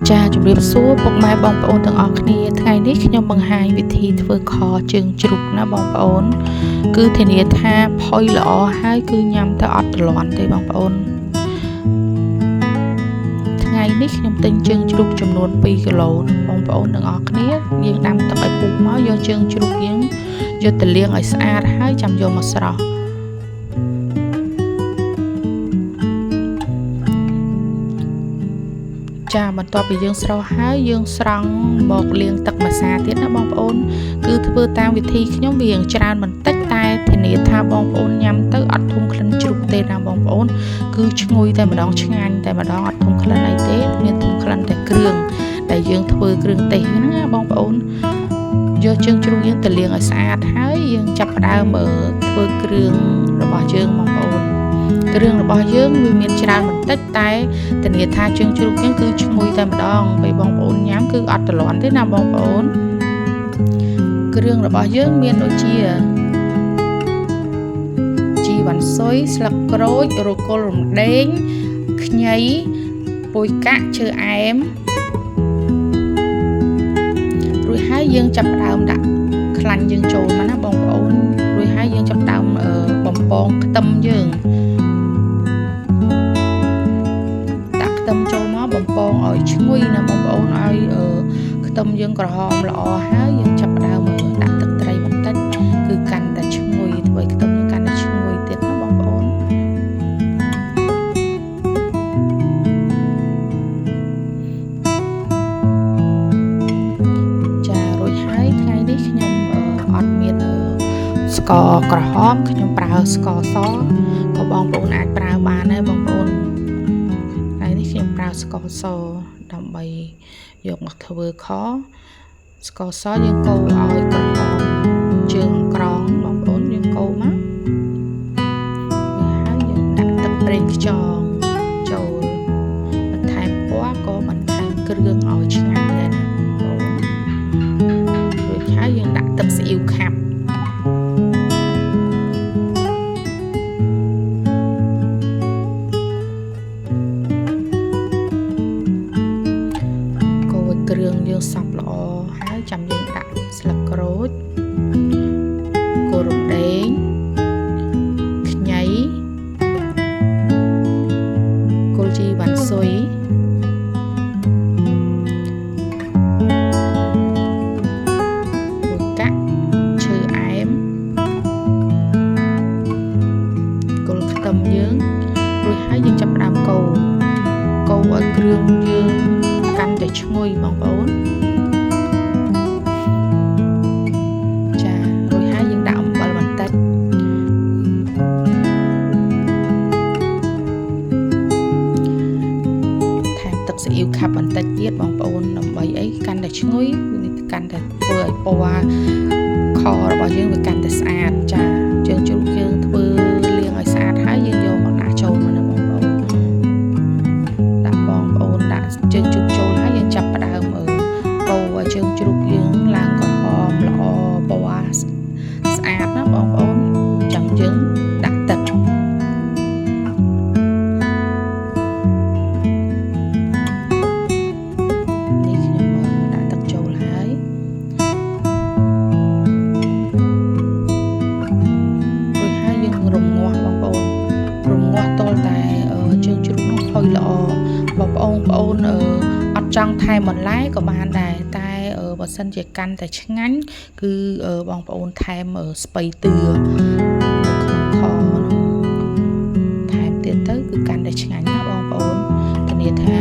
ចាជំរាបសួរពុកម៉ែបងប្អូនទាំងអស់គ្នាថ្ងៃនេះខ្ញុំបង្ហាញវិធីធ្វើខជើងជ្រូកណាបងប្អូនគឺធានាថាផុយល្អហើយគឺញ៉ាំទៅអត់ទ្រាំទេបងប្អូនថ្ងៃនេះខ្ញុំទិញជើងជ្រូកចំនួន2គីឡូបងប្អូនទាំងអស់គ្នាយើងដាំទឹកឲ្យពុះមកយកជើងជ្រូកយើងយកទៅលាងឲ្យស្អាតហើយចាំយកមកស្រោះចាបន្ទាប់ពីយើងស្រោះហើយយើងស្រង់មកលាងទឹកម្សាទៀតណាបងប្អូនគឺធ្វើតាមវិធីខ្ញុំវាច្រើនបន្តិចតែធានាថាបងប្អូនញ៉ាំទៅអត់ធុំក្លិនជ្រូកទេណាបងប្អូនគឺឈ្ងុយតែម្ដងឆ្ងាញ់តែម្ដងអត់ធុំក្លិនអីទេមានធុំក្លិនតែគ្រឿងដែលយើងធ្វើគ្រឿងទេសហ្នឹងណាបងប្អូនយកជើងជ្រូកយើងទៅលាងឲ្យស្អាតហើយយើងចាប់ផ្ដើមធ្វើគ្រឿងរបស់យើងបងប្អូនគ្រឿងរបស់យើងវាមានច្រើនបន្តិចតែធានាថាជើងជ្រូកយើងគឺឈ្ងុយតែម្ដងពេលបងប្អូនញ៉ាំគឺអត់ទ្រាំទេណាបងប្អូនគ្រឿងរបស់យើងមានដូចជាជីវ៉ាន់ស៊ុយស្លឹកក្រូចរកុលរំដេងខ្ញីពុយកាក់ឈើអែមរួចហើយយើងចាប់ផ្ដើមដាក់ខ្លាញ់យើងចូលមកណាបងប្អូនរួចហើយយើងចាប់ផ្ដើមបំពងខ្ទឹមយើងខ្ទឹមចូលមកបំពងឲ្យឈ្ងុយណាបងប្អូនឲ្យខ្ទឹមយើងក្រហមល្អហើយយើងចាប់ផ្ដើមដាក់ទឹកត្រីបន្តិចគឺកាន់តែឈ្ងុយធ្វើឲ្យខ្ទឹមយើងកាន់តែឈ្ងុយទៀតណាបងប្អូនចារួចហើយថ្ងៃនេះខ្ញុំអត់មានស្ករក្រហមខ្ញុំប្រើស្ករសក៏បងប្អូនអាចប្រើបានដែរបងប្អូនខ្ញុំប្រើស្ករសដើម្បីយកមកធ្វើខស្ករសយើងកូរឲ្យក្រហមជើងក្រងបងប្អូនយើងកូរមកហើយយើងដាក់ទឹកប្រេងខ្យងចូលបន្ថែមពណ៌ក៏បន្ថែមគ្រឿងឲ្យឆ្ងាញ់ដែរណាបងប្អូនរួចហើយយើងដាក់ទឹកស៊ីអ៊ីវខាប់គ្រឿងយើងសព្វល្អហើយចាំយើងដាក់ស្លឹកក្រូចគល់រំដេងខ្ញីគល់ជីវ៉ាន់ស៊ុយពុយកាក់ឈើអែមគល់ខ្ទឹមយើងរួចហើយយើងចាប់ផ្ដើមកូរឲ្យគ្រឿងយើងកាន់តែឈ្ងុយបងប្អូនចារួចហើយយើងដាក់អំបិលបន្តិចថែមទឹកស៊ីអ៊ីវខាប់បន្តិចទៀតបងប្អូនដើម្បីអីកាន់តែឈ្ងុយកាន់តែធ្វើឲ្យពណ៌ខរបស់យើងវាកាន់តែស្អាតចាជើងជ្រូកយើងធ្វើលាងឲ្យស្អាតហើយយើងយកមកដាក់ចូលមកណាបងប្អូនដាក់ជើងជ្រូកចូលហើយយើងចាប់ផ្ដើមកូរឲ្យជើងជ្រូកយើងឡើងក្រហមល្អពណ៌ស្អាតណាបងប្អូនចាំយើងដាក់ទឹកនេះខ្ញុំដាក់ទឹកចូលហើយរួចហើយយើងរំងាស់បងប្អូនរំងាស់តលតែជើងជ្រូកនោះផុយល្អបងប្អូនអត់ចង់ថែមបន្លែក៏បានដែរតែបើសិនជាកាន់តែឆ្ងាញ់គឺបងប្អូនថែមស្ពៃតឿនៅក្នុងខនោះថែមទៀតទៅគឺកាន់តែឆ្ងាញ់ណាបងប្អូនធានាថា